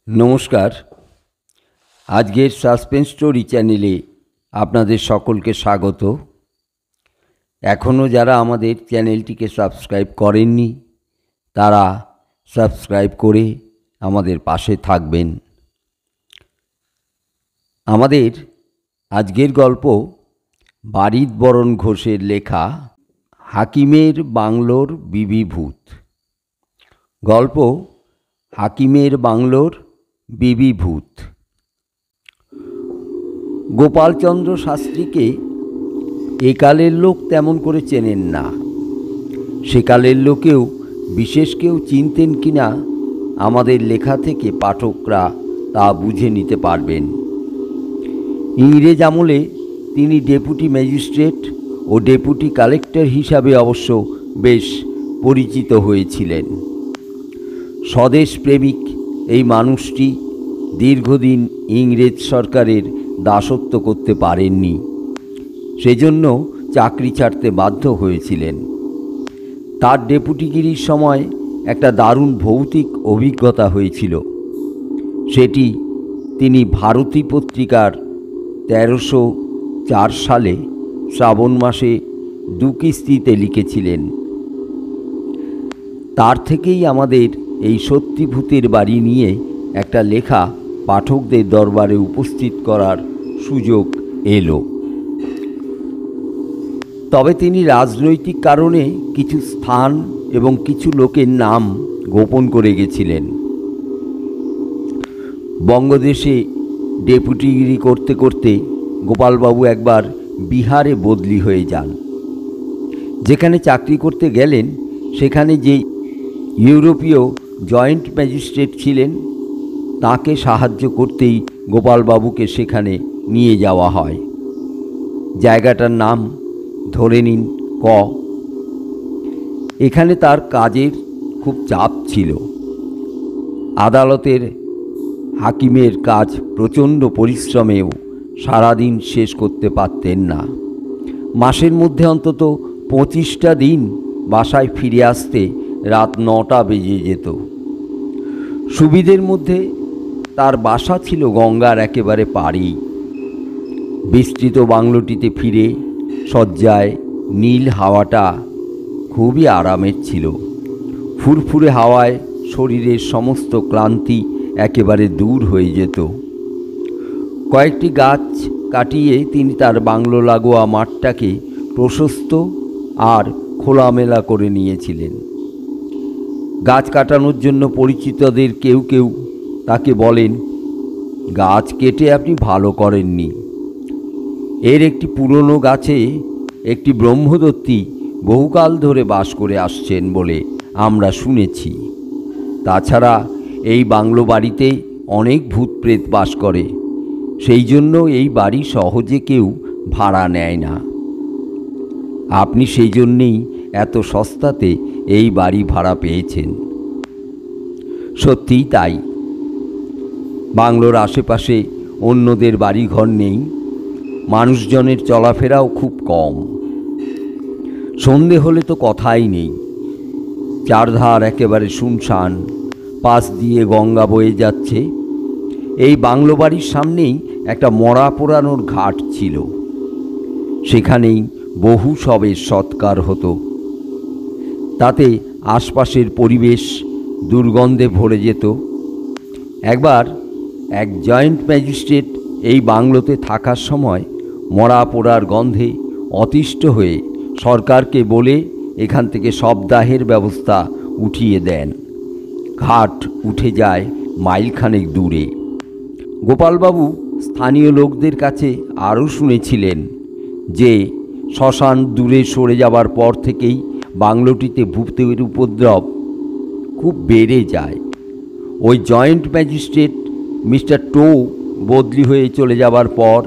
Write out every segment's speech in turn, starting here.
নমস্কার। আজকের suspense story চ্যানেলে আপনাদের সকলকে স্বাগত। এখনও যারা আমাদের চ্যানেলটিকে সাবস্ক্রাইব করেননি তারা সাবস্ক্রাইব করে আমাদের পাশে থাকবেন। আমাদের আজকের গল্প বারিদ বরণ ঘোষের লেখা হাকিমের বাংলোর বিবি ভূত। গল্প হাকিমের বাংলোর বিবি ভূত। গোপালচন্দ্র শাস্ত্রীকে একালের লোক তেমন করে চেনেন না। সেকালের লোকেও বিশেষ কেউ চিনতেন কিনা আমাদের লেখা থেকে পাঠকরা তা বুঝে নিতে পারবেন। ইংরেজ আমলে তিনি ডেপুটি ম্যাজিস্ট্রেট ও ডেপুটি কালেক্টর হিসাবে অবশ্য বেশ পরিচিত হয়েছিলেন। স্বদেশ প্রেমিক এই মানুষটি দীর্ঘদিন ইংরেজ সরকারের দাসত্ব করতে পারেননি, সেজন্য চাকরি ছাড়তে বাধ্য হয়েছিলেন। তার ডেপুটিগিরির সময় একটা দারুণ ভৌতিক অভিজ্ঞতা হয়েছিল। সেটি তিনি ভারতী পত্রিকার 1304 সালে শ্রাবণ মাসে 2 কিস্তিতে লিখেছিলেন। তার থেকেই আমাদের এই সত্যি ভূতের বাড়ি নিয়ে একটা লেখা পাঠকদের দরবারে উপস্থিত করার সুযোগ এলো। তবে তিনি রাজনৈতিক কারণে কিছু স্থান এবং কিছু লোকের নাম গোপন করে গেছিলেন। বঙ্গদেশে ডেপুটিগিরি করতে করতে গোপালবাবু একবার বিহারে বদলি হয়ে যান। যেখানে চাকরি করতে গেলেন সেখানে যে ইউরোপীয় জয়েন্ট ম্যাজিস্ট্রেট ছিলেন তাকে সাহায্য করতেই গোপালবাবুকে সেখানে নিয়ে যাওয়া হয়। জায়গাটার নাম ধরে নিন ক। এখানে তার কাজের খুব চাপ ছিল। আদালতের হাকিমের কাজ প্রচণ্ড পরিশ্রমেও সারাদিন শেষ করতে পারতেন না। মাসের মধ্যে অন্তত 25টা দিন বাসায় ফিরে আসতে রাত 9টা বেজে যেত। সুবিধের মধ্যে তার বাসা ছিল গঙ্গার একেবারে পাড়েই। বিস্তৃত বাংলোটিতে ফিরে শয্যায় নীল হাওয়াটা খুবই আরামের ছিল। ফুরফুরে হাওয়ায় শরীরের সমস্ত ক্লান্তি একেবারে দূর হয়ে যেত। কয়েকটি গাছ কাটিয়ে তিনি তার বাংলো লাগোয়া মাঠটাকে প্রশস্ত আর খোলামেলা করে নিয়েছিলেন। গাছ কাটানোর জন্য পরিচিতদের কেউ কেউ তাকে বলেন, গাছ কেটে আপনি ভালো করেননি। এর একটি পুরনো গাছে একটি ব্রহ্মদত্তী বহুকাল ধরে বাস করে আসছেন বলে আমরা শুনেছি। তাছাড়া এই বাংলো বাড়িতে অনেক ভূত প্রেত বাস করে, সেই জন্য এই বাড়ি সহজে কেউ ভাড়া নেয় না। আপনি সেই জন্যেই এত সস্তাতে এই বাড়ি ভাড়া পেয়েছেন। সত্যিই তাই। বাংলোর আশেপাশে অন্যদের বাড়িঘর নেই, মানুষজনের চলাফেরাও খুব কম। সন্ধে হলে তো কথাই নেই। চারধার একেবারে শুনশান, পাশ দিয়ে গঙ্গা বয়ে যাচ্ছে। এই বাংলো বাড়ির সামনেই একটা মরা পোড়ানোর ঘাট ছিল, সেখানেই বহু শবের সৎকার হতো। তাতে আশপাশের পরিবেশ দুর্গন্ধে ভরে যেত। একবার এক জয়েন্ট ম্যাজিস্ট্রেট এই বাংলোতে থাকার সময় মরা পোড়ার গন্ধে অতিষ্ঠ হয়ে সরকারকে বলে এখান থেকে শবদাহের ব্যবস্থা উঠিয়ে দেন। ঘাট উঠে যায় মাইলখানেক দূরে। গোপালবাবু স্থানীয় লোকদের কাছে আরও শুনেছিলেন যে শ্মশান দূরে সরে যাবার পর থেকেই বাংলোটিতে ভূতের উপদ্রব খুব বেড়ে যায়। ওই জয়েন্ট ম্যাজিস্ট্রেট মিস্টার টো বদলি হয়ে চলে যাবার পর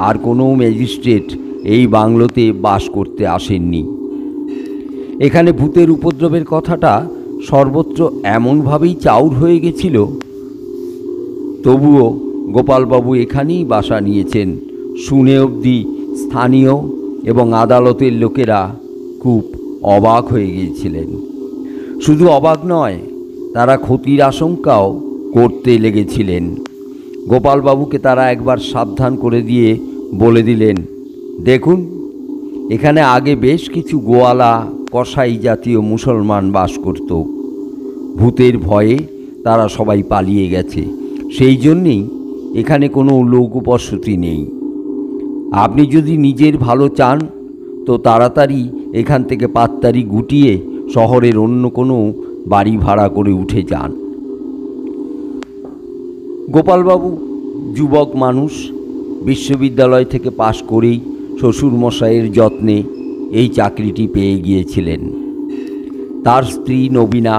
আর কোনো ম্যাজিস্ট্রেট এই বাংলোতে বাস করতে আসেননি। এখানে ভূতের উপদ্রবের কথাটা সর্বত্র এমনভাবেই চাউর হয়ে গেছিল, তবুও গোপালবাবু এখানেই বাসা নিয়েছেন শুনে অবধি স্থানীয় এবং আদালতের লোকেরা খুব অবাক হয়ে গিয়েছিলেন। শুধু অবাক নয়, তারা ক্ষতির আশঙ্কাও করতে লেগেছিলেন। গোপালবাবুকে তারা একবার সাবধান করে দিয়ে বলে দিলেন, দেখুন, এখানে আগে বেশ কিছু গোয়ালা কসাই জাতীয় মুসলমান বাস করত। ভূতের ভয়ে তারা সবাই পালিয়ে গেছে, সেই জন্যেই এখানে কোনো লোক উপস্থিতি নেই। আপনি যদি নিজের ভালো চান তো তাড়াতাড়ি এখান থেকে পাত্তারি গুটিয়ে শহরের অন্য কোনো বাড়ি ভাড়া করে উঠে যান। গোপালবাবু যুবক মানুষ, বিশ্ববিদ্যালয় থেকে পাশ করেই শ্বশুরমশাইয়ের যত্নে এই চাকরিটি পেয়ে গিয়েছিলেন। তার স্ত্রী নবীনা,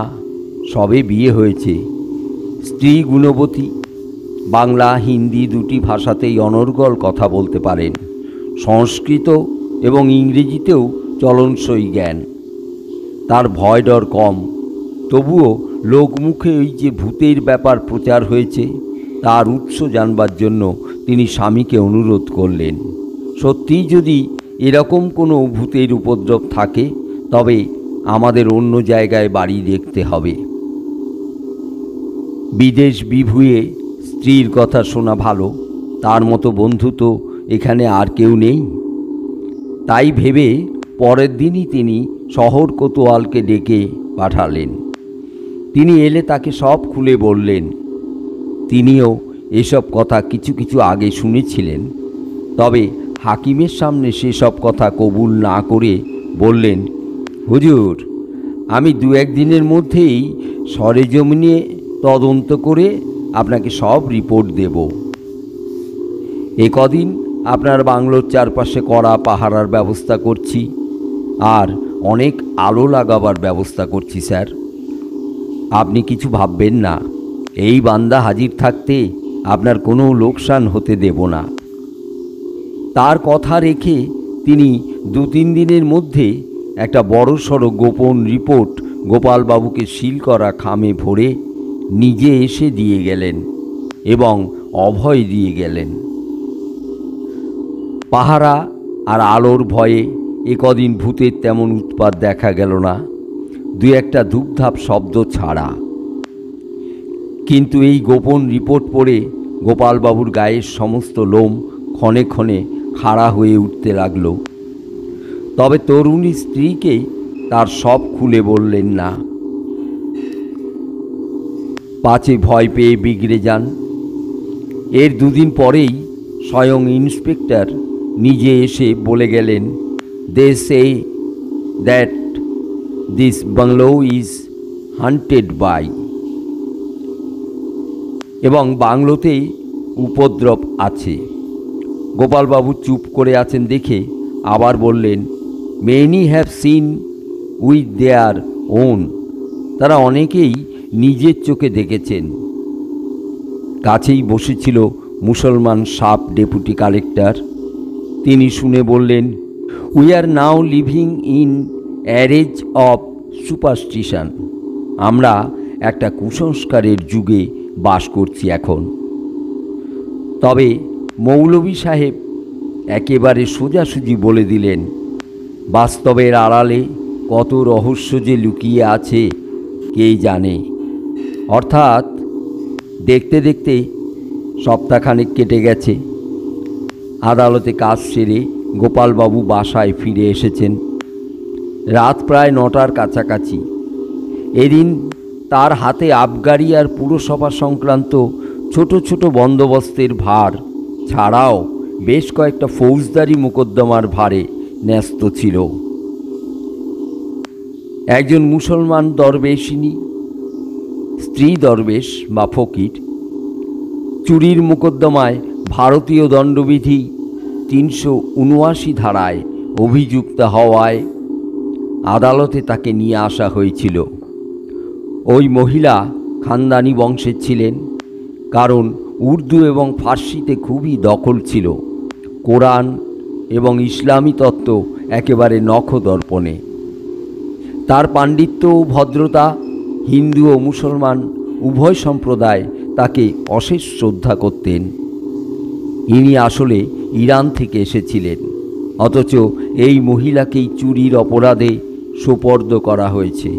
সবে বিয়ে হয়েছে। স্ত্রী গুণবতী, বাংলা হিন্দি দুটি ভাষাতেই অনর্গল কথা বলতে পারেন। সংস্কৃত এবং ইংরেজিতেও চলনসই জ্ঞান। তার ভয় ডর কম, তবুও লোকমুখে ওই যে ভূতের ব্যাপার প্রচার হয়েছে তার উৎস জানবার জন্য তিনি স্বামীকে অনুরোধ করলেন, সত্যিই যদি এরকম কোনো ভূতের উপদ্রব থাকে তবে আমাদের অন্য জায়গায় বাড়ি দেখতে হবে। বিদেশ বিভুঁয়ে স্ত্রীর কথা শোনা ভালো, তার মতো বন্ধু তো এখানে আর কেউ নেই। তাই ভেবে পরের দিনই তিনি শহর কোতোয়ালকে ডেকে পাঠালেন। তিনি এলে তাকে সব খুলে বললেন। তিনিও এসব কথা কিছু কিছু আগে শুনেছিলেন, তবে হাকিমের সামনে সেসব কথা কবুল না করে বললেন, হুজুর, আমি দু একদিনের মধ্যেই সরেজমিনে তদন্ত করে আপনাকে সব রিপোর্ট দেব। কদিন আপনার বাংলোর চারপাশে কড়া পাহারার ব্যবস্থা করছি, আর অনেক আলো লাগাবার ব্যবস্থা করছি স্যার। আপনি কিছু ভাববেন না, এই বান্দা হাজির থাকতে আপনার কোনো লোকসান হতে দেব না। তার কথা রেখে তিনি 2-3 দিনের মধ্যে একটা বড়সড় গোপন রিপোর্ট গোপালবাবুকে সিল করা খামে ভরে নিজে এসে দিয়ে গেলেন এবং অভয় দিয়ে গেলেন। পাহারা আর আলোর ভয়ে কদিন ভূতের তেমন উৎপাত দেখা গেল না, 2-একটা ধূপধাপ শব্দ ছাড়া। কিন্তু এই গোপন রিপোর্ট পড়ে গোপালবাবুর গায়ের সমস্ত লোম ক্ষণে ক্ষণে খাড়া হয়ে উঠতে লাগল। তবে তরুণী স্ত্রীকে তার সব খুলে বললেন না, পাছে ভয় পেয়ে বিগড়ে যান। এর 2 দিন পরেই স্বয়ং ইন্সপেক্টর নিজে এসে বলে গেলেন, they say that this bungalow is haunted by, এবং বাংলোতেই উপদ্রব আছে। গোপালবাবু চুপ করে আছেন দেখে আবার বললেন, many have seen with their own, তারা অনেকেই নিজের চোখে দেখেছেন। কাছেই বসেছিল মুসলমান সাব ডেপুটি কালেক্টর। তিনি শুনে বললেন, we are now living in অ্যারেজ of superstition, আমরা একটা কুসংস্কারের যুগে বাস করছি এখন। তবে মৌলভী সাহেব একেবারে সোজাসুজি বলে দিলেন, বাস্তবের আড়ালে কত রহস্য যে লুকিয়ে আছে কে জানে। অর্থাৎ দেখতে দেখতে সপ্তাহখানেক কেটে গেছে। আদালতে কাজ সেরে গোপালবাবু বাসায় ফিরে এসেছেন। রাত প্রায় 9টার কাছাকাছি। এদিন তার হাতে আবগারি আর পুরসভা সংক্রান্ত ছোট ছোট বন্দোবস্তের ভার ছাড়াও বেশ কয়েকটা ফৌজদারি মোকদ্দমার ভারে ন্যস্ত ছিল। একজন মুসলমান দরবেশিনী, স্ত্রী দরবেশ বা ফকির, চুরির মোকদ্দমায় ভারতীয় দণ্ডবিধি 379 ধারায় অভিযুক্ত হওয়ায় আদালতে তাকে নিয়ে আসা হয়েছিল। ওই মহিলা খানদানি বংশের ছিলেন, কারণ উর্দু এবং ফার্সিতে খুবই দখল ছিল। কোরআন এবং ইসলামী তত্ত্ব একেবারে নখদর্পণে। তার পাণ্ডিত্য ও ভদ্রতা হিন্দু ও মুসলমান উভয় সম্প্রদায় তাকে অশেষ শ্রদ্ধা করতেন। ইনি আসলে ইরান থেকে এসেছিলেন, অথচ এই মহিলাকেই চুরির অপরাধে সোপর্দ করা হয়েছে।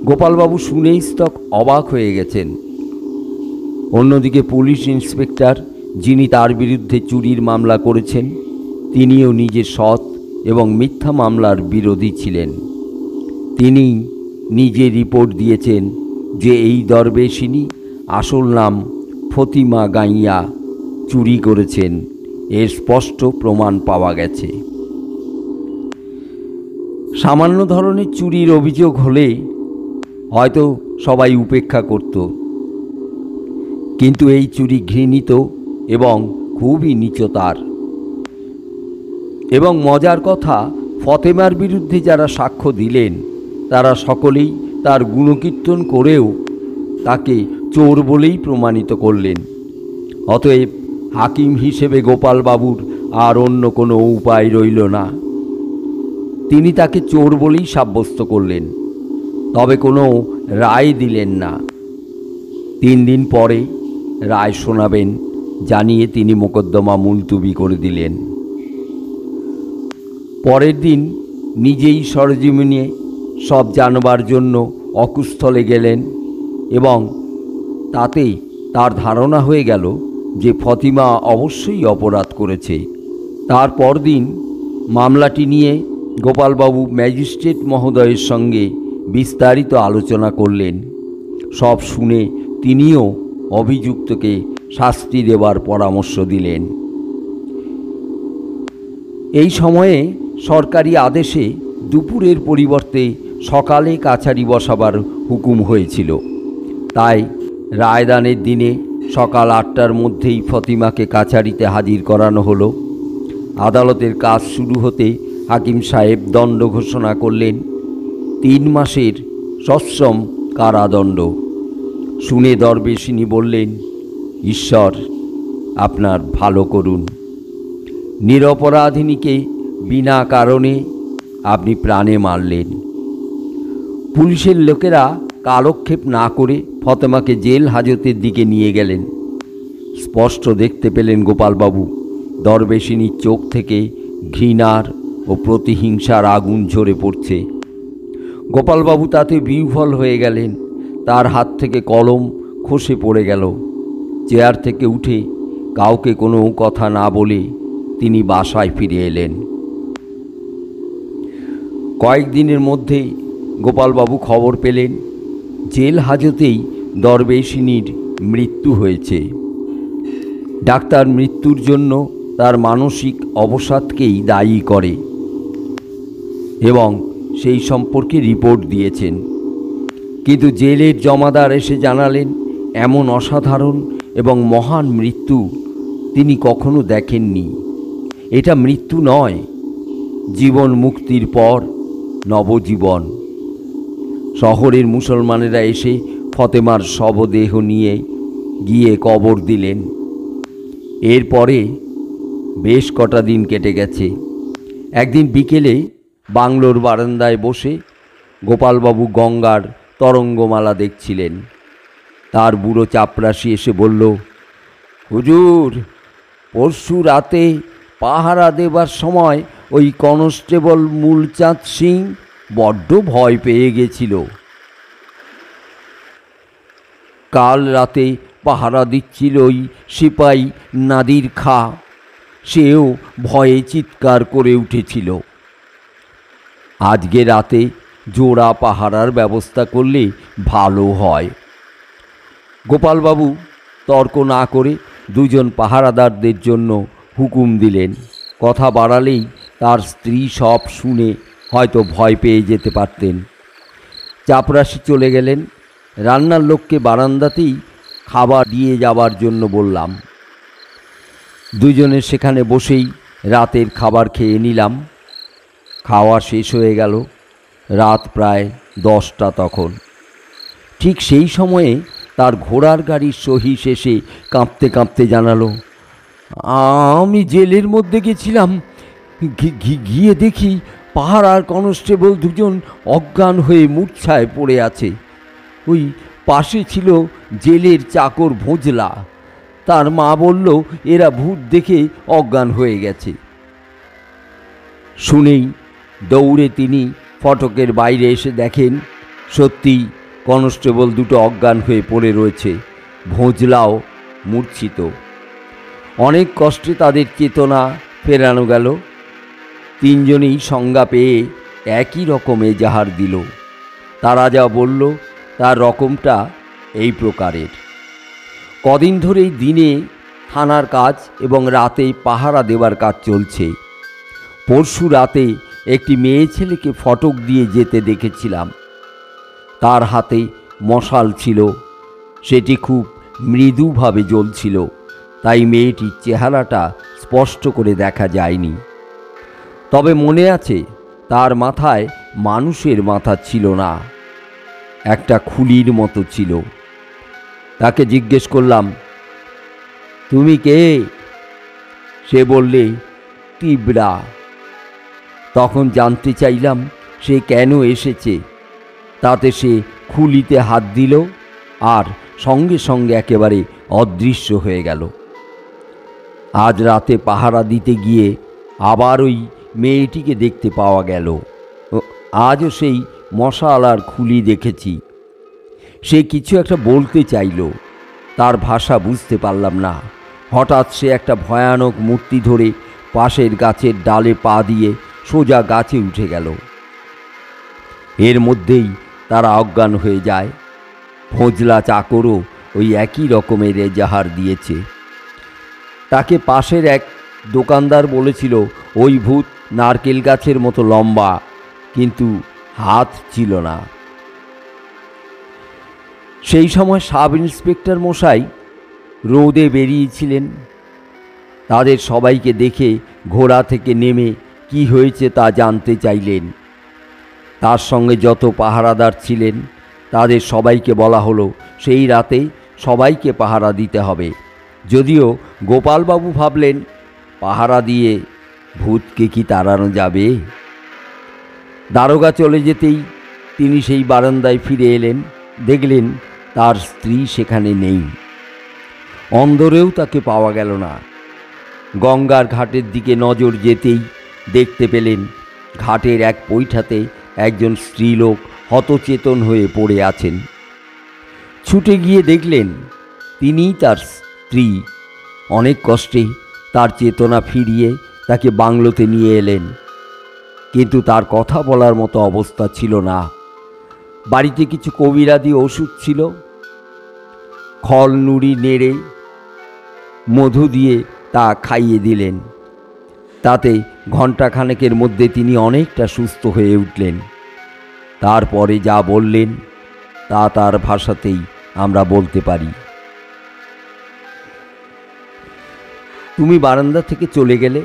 গোপালবাবু শুনেই স্তক অবাক হয়ে গেছেন। অন্যদিকে পুলিশ ইন্সপেক্টর, যিনি তার বিরুদ্ধে চুরির মামলা করেছেন, তিনিও নিজে সৎ এবং মিথ্যা মামলার বিরোধী ছিলেন। তিনি নিজে রিপোর্ট দিয়েছেন যে এই দরবেশিনী, আসল নাম ফতিমা গাইয়া, চুরি করেছেন। এর স্পষ্ট প্রমাণ পাওয়া গেছে। সামান্য ধরনের চুরির অভিযোগ হলে হয়তো সবাই উপেক্ষা করত, কিন্তু এই চুরি ঘৃণিত এবং খুবই নীচতার। এবং মজার কথা, ফতেমার বিরুদ্ধে যারা সাক্ষ্য দিলেন তারা সকলেই তার গুণকীর্তন করেও তাকে চোর বলেই প্রমাণিত করলেন। অতএব হাকিম হিসেবে গোপালবাবুর আর অন্য কোনো উপায় রইল না। তিনি তাকে চোর বলেই সাব্যস্ত করলেন, তবে কোনো রায় দিলেন না। 3 দিন পরে রায় শোনাবেন জানিয়ে তিনি মোকদ্দমা মুলতুবি করে দিলেন। পরের দিন নিজেই সরজমিনে সব জানবার জন্য অকুস্থলে গেলেন এবং তাতে তার ধারণা হয়ে গেল যে ফতিমা অবশ্যই অপরাধ করেছে। তার পরদিন মামলাটি নিয়ে গোপালবাবু ম্যাজিস্ট্রেট মহোদয়ের সঙ্গে বিস্তারিত আলোচনা করলেন। সব শুনে তিনিও অভিযুক্তকে শাস্তি দেবার পরামর্শ দিলেন। এই সময়ে সরকারি আদেশে দুপুরের পরিবর্তে সকালে কাছারি বসাবার হুকুম হয়েছিল। তাই রায়দানের দিনে সকাল 8টার মধ্যেই ফতিমাকে কাছারিতে হাজির করানো হলো। আদালতের কাজ শুরু হতে হাকিম সাহেব দণ্ড ঘোষণা করলেন, 3 মাসের সশ্রম কারাদণ্ড। শুনে দরবেশিনী বললেন, ঈশ্বর আপনার ভালো করুন। নিরপরাধিনীকে বিনা কারণে আপনি প্রাণে মারলেন। পুলিশের লোকেরা কালক্ষেপ না করে ফতেমাকে জেল হাজতের দিকে নিয়ে গেলেন। স্পষ্ট দেখতে পেলেন গোপালবাবু দরবেশিনীর চোখ থেকে ঘৃণার ও প্রতিহিংসার আগুন ঝরে পড়ছে। গোপালবাবু তাতে বিহ্বল হয়ে গেলেন। তার হাত থেকে কলম খসে পড়ে গেল। চেয়ার থেকে উঠে কাউকে কোনো কথা না বলে তিনি বাসায় ফিরে এলেন। কয়েকদিনের মধ্যে গোপালবাবু খবর পেলেন জেল হাজতেই দরবেশিনীর মৃত্যু হয়েছে। ডাক্তার মৃত্যুর জন্য তার মানসিক অবসাদকেই দায়ী করে এবং সেই সম্পর্কে রিপোর্ট দিয়েছেন। কিন্তু জেলের জমাদার এসে জানালেন এমন অসাধারণ এবং মহান মৃত্যু তিনি কখনো দেখেননি। এটা মৃত্যু নয়, জীবন মুক্তির পর নবজীবন। শহরের মুসলমানেরা এসে ফতেমার শবদেহ নিয়ে গিয়ে কবর দিলেন। এরপরে বেশ কটা দিন কেটে গেছে। একদিন বিকেলে বাংলোর বারান্দায় বসে গোপালবাবু গঙ্গার তরঙ্গমালা দেখছিলেন। তার বুড়ো চাপরাশি এসে বলল, হুজুর, পরশু রাতে পাহারা দেবার সময় ওই কনস্টেবল মূলচাঁদ সিং বড্ড ভয় পেয়ে গেছিল। কাল রাতে পাহারা দিচ্ছিল ওই সিপাই নাদির খাঁ, সেও ভয়ে চিৎকার করে উঠেছিল। আজকে রাতে জোড়া পাহারার ব্যবস্থা করলে ভালো হয়। গোপালবাবু তর্ক না করে 2 জন পাহারাদারদের জন্য হুকুম দিলেন। কথা বাড়ালেই তার স্ত্রী সব শুনে হয়তো ভয় পেয়ে যেতে পারতেন। চাপরাশি চলে গেলেন। রান্নার লোককে বারান্দাতেই খাবার দিয়ে যাবার জন্য বললাম। 2 জনে সেখানে বসেই রাতের খাবার খেয়ে নিলাম। খাওয়া শেষ হয়ে গেল। রাত প্রায় 10টা তখন। ঠিক সেই সময়ে তার ঘোড়ার গাড়ির সহিস এসে কাঁপতে কাঁপতে জানালো, আমি জেলের মধ্যে গেছিলাম, গিয়ে দেখি পাহারার কনস্টেবল 2 জন অজ্ঞান হয়ে মূর্ছায় পড়ে আছে। ওই পাশে ছিল জেলের চাকর ভোজলা। তার মা বলল এরা ভূত দেখে অজ্ঞান হয়ে গেছে। শুনেই দৌড়ে তিনি ফটকের বাইরে এসে দেখেন সত্যি কনস্টেবল 2টো অজ্ঞান হয়ে পড়ে রয়েছে। ভোজলাও মূর্ছিত। অনেক কষ্টে তাদের চেতনা ফেরানো গেল। তিনজনেই সংজ্ঞা পেয়ে একই রকম এজাহার দিল। তারা যা বলল তার রকমটা এই প্রকারের। কদিন ধরেই দিনে থানার কাজ এবং রাতে পাহারা দেওয়ার কাজ চলছে। পরশু রাতে একটি মেয়ে ছেলেকে ফটক দিয়ে যেতে দেখেছিলাম। তার হাতে মশাল ছিল, সেটি খুব মৃদুভাবে জ্বলছিল, তাই মেয়েটির চেহারাটা স্পষ্ট করে দেখা যায়নি। তবে মনে আছে তার মাথায় মানুষের মাথা ছিল না, একটা খুলির মতো ছিল। তাকে জিজ্ঞেস করলাম, তুমি কে? সে বললে, তিবড়া। তখন জানতে চাইলাম সে কেন এসেছে। তাতে সে খুলিতে হাত দিল আর সঙ্গে সঙ্গে একেবারে অদৃশ্য হয়ে গেল। আজ রাতে পাহারা দিতে গিয়ে আবার ওই মেয়েটিকে দেখতে পাওয়া গেল। আজও সেই মশাল আর খুলি দেখেছি। সে কিছু একটা বলতে চাইল, তার ভাষা বুঝতে পারলাম না। হঠাৎ সে একটা ভয়ানক মূর্তি ধরে পাশের গাছের ডালে পা দিয়ে সোজা গাছে উঠে গেল। এর মধ্যেই তারা অজ্ঞান হয়ে যায়। ভোজলা চাকরও ওই একই রকমের এজাহার দিয়েছে। তাকে পাশের এক দোকানদার বলেছিল ওই ভূত নারকেল গাছের মতো লম্বা, কিন্তু হাত ছিল না। সেই সময় সাব ইন্সপেক্টর মশাই রোদে বেরিয়েছিলেন। তাদের সবাইকে দেখে ঘোড়া থেকে নেমে কি হয়েছে তা জানতে চাইলেন। তার সঙ্গে যত পাহারাদার ছিলেন তাদের সবাইকে বলা হলো সেই রাতে সবাইকে পাহারা দিতে হবে। যদিও গোপালবাবু ভাবলেন, পাহারা দিয়ে ভূতকে কি তাড়ানো যাবে? দারোগা চলে যেতেই তিনি সেই বারান্দায় ফিরে এলেন। দেখলেন তার স্ত্রী সেখানে নেই। অন্দরেও তাকে পাওয়া গেল না। গঙ্গার ঘাটের দিকে নজর যেতেই দেখতে পেলেন ঘাটের এক পৈঠাতে একজন স্ত্রীলোক হতচেতন হয়ে পড়ে আছেন। ছুটে গিয়ে দেখলেন তিনিই তার স্ত্রী। অনেক কষ্টে তার চেতনা ফিরিয়ে তাকে বাংলোতে নিয়ে এলেন, কিন্তু তার কথা বলার মতো অবস্থা ছিল না। বাড়িতে কিছু কবিরাদি ওষুধ ছিল। খল নুড়ি নেড়ে মধু দিয়ে তা খাইয়ে দিলেন। তাতে ঘণ্টাখানেকের মধ্যে তিনি অনেকটা সুস্থ হয়ে উঠলেন। তারপরে যা বললেন তা তার ভাষাতেই আমরা বলতে পারি। তুমি বারান্দা থেকে চলে গেলে,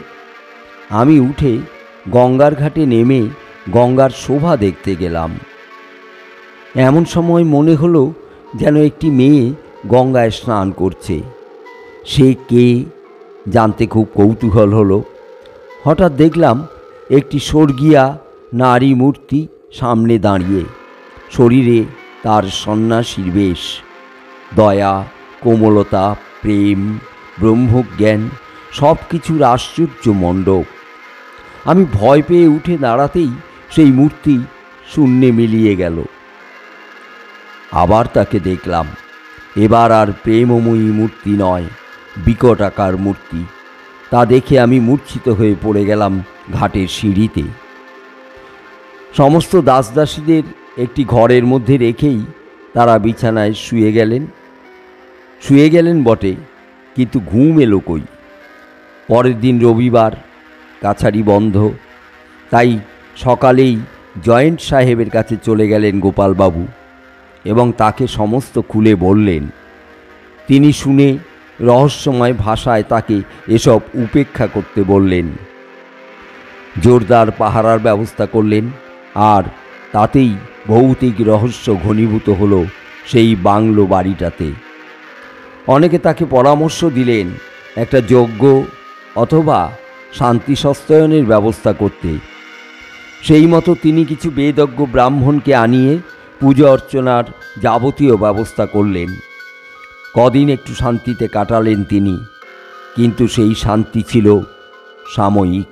আমি উঠে গঙ্গার ঘাটে নেমে গঙ্গার শোভা দেখতে গেলাম। এমন সময় মনে হলো যেন একটি মেয়ে গঙ্গায় স্নান করছে। সে কে জানতে খুব কৌতূহল হলো। হঠাৎ দেখলাম একটি স্বর্গীয়া নারী মূর্তি সামনে দাঁড়িয়ে। শরীরে তার সন্ন্যাসীর বেশ। দয়া, কোমলতা, প্রেম, ব্রহ্মজ্ঞান সব কিছুর আশ্চর্য মণ্ডপ। আমি ভয় পেয়ে উঠে দাঁড়াতেই সেই মূর্তি শূন্যে মিলিয়ে গেল। আবার তাকে দেখলাম। এবার আর প্রেমময়ী মূর্তি নয়, বিকটাকার মূর্তি। তা দেখে আমি মূর্ছিত হয়ে পড়ে গেলাম ঘাটের সিঁড়িতে। সমস্ত দাসদাসীদের একটি ঘরের মধ্যে রেখেই তারা বিছানায় শুয়ে গেলেন বটে, কিন্তু ঘুম এলো কই। পরের দিন রবিবার, কাছারি বন্ধ। তাই সকালেই জয়েন্ট সাহেবের কাছে চলে গেলেন গোপালবাবু এবং তাকে সমস্ত খুলে বললেন। তিনি শুনে রহস্যময় ভাষায় তাকে এসব উপেক্ষা করতে বললেন। জোরদার পাহারার ব্যবস্থা করলেন, আর তাতেই ভৌতিক রহস্য ঘনীভূত হলো সেই বাংলো বাড়িটাতে। অনেকে তাকে পরামর্শ দিলেন একটা যজ্ঞ অথবা শান্তি সস্তায়নের ব্যবস্থা করতে। সেই মতো তিনি কিছু বেদজ্ঞ ব্রাহ্মণকে আনিয়ে পূজা অর্চনার যাবতীয় ব্যবস্থা করলেন। কদিন একটু শান্তিতে কাটালেন তিনি, কিন্তু সেই শান্তি ছিল সাময়িক।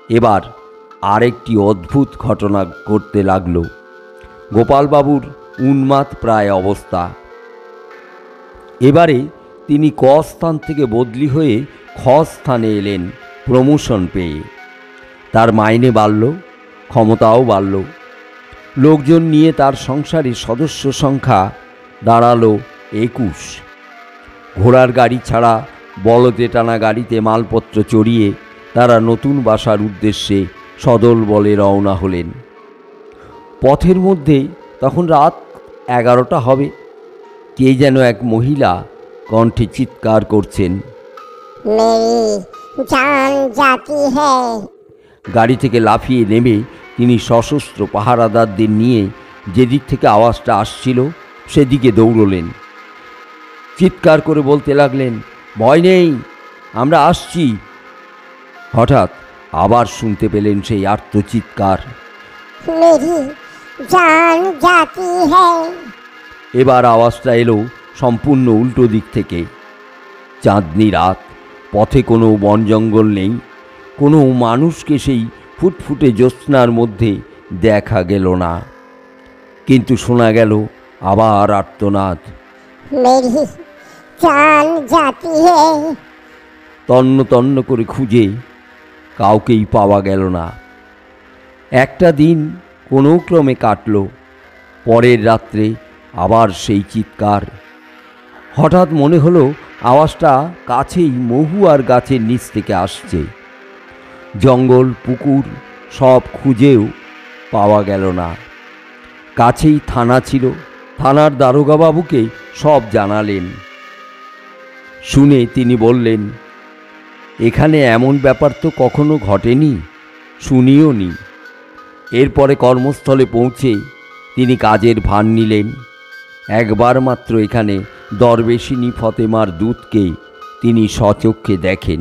এবার আরেকটি অদ্ভুত ঘটনা ঘটতে লাগল। গোপালবাবুর উন্মাদ প্রায় অবস্থা। এবারে তিনি ক স্থান থেকে বদলি হয়ে খ স্থানে এলেন প্রমোশন পেয়ে। তার মাইনে বাড়ল, ক্ষমতাও বাড়ল। লোকজন নিয়ে তার সংসারের সদস্য সংখ্যা দাঁড়ালো 21। ঘোড়ার গাড়ি ছাড়া বলদে টানা গাড়িতে মালপত্র চড়িয়ে তারা নতুন বাসার উদ্দেশ্যে সদল বলে রওনা হলেন। পথের মধ্যে তখন রাত 11টা হবে। কে যেন এক মহিলা কণ্ঠে চিৎকার করছেন, मेरी जान जाती है। গাড়ি থেকে লাফিয়ে নেমে তিনি সশস্ত্র পাহারাদারদের নিয়ে যেদিক থেকে আওয়াজটা আসছিল সেদিকে দৌড়লেন। চিৎকার করে বলতে লাগলেন, ভয় নেই, আমরা আসছি। হঠাৎ আবার শুনতে পেলেন সেই আর্তচিৎকার, मेरी जान जाती है। এবার আওয়াজটা এলো সম্পূর্ণ উল্টো দিক থেকে। চাঁদনি রাত, পথে কোনো বন জঙ্গল নেই, কোনো মানুষকে সেই ফুটফুটে জ্যোৎস্নার মধ্যে দেখা গেল না। কিন্তু শোনা গেল আবার আর্তনাদ, मेरी जान जाती है। তন্ন তন্ন করে খুঁজে কাউকেই পাওয়া গেল না। একটা দিন কোনো ক্রমে কাটল। পরের রাত্রে আবার সেই চিৎকার। হঠাৎ মনে হলো আওয়াজটা কাছেই মহুয়ার গাছের নিচ থেকে আসছে। জঙ্গল, পুকুর সব খুঁজেও পাওয়া গেল না। কাছেই থানা ছিল, থানার দারোগাবাবুকে সব জানালেন। শুনে তিনি বললেন, এখানে এমন ব্যাপার তো কখনো ঘটেনি, শুনিও নি। এরপরে কর্মস্থলে পৌঁছে তিনি কাজের ভার নিলেন। একবার মাত্র এখানে দরবেশিনী ফতেমার দূতকে তিনি স্বচক্ষে দেখেন।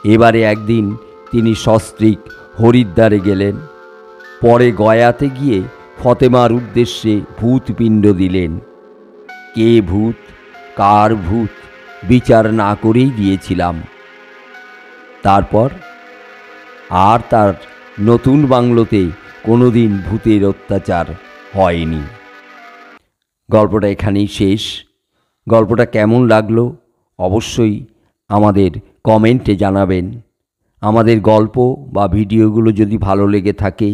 এবারে একদিন তিনি সস্ত্রীক হরিদ্বারে গেলেন। পরে গয়াতে গিয়ে ফতেমার উদ্দেশ্যে ভূতপিণ্ড দিলেন। কে ভূত, কার ভূত বিচার না করেই দিয়েছিলাম। তারপর আর তার নতুন বাংলোতে কোনোদিন ভূতের অত্যাচার হয়নি। গল্পটা এখানেই শেষ। গল্পটা কেমন লাগলো অবশ্যই আমাদের কমেন্টে জানাবেন। আমাদের গল্প বা ভিডিওগুলো যদি ভালো লেগে থাকে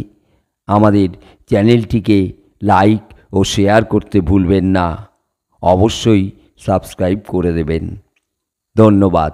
আমাদের চ্যানেলটিকে লাইক ও শেয়ার করতে ভুলবেন না। অবশ্যই সাবস্ক্রাইব করে দেবেন। ধন্যবাদ।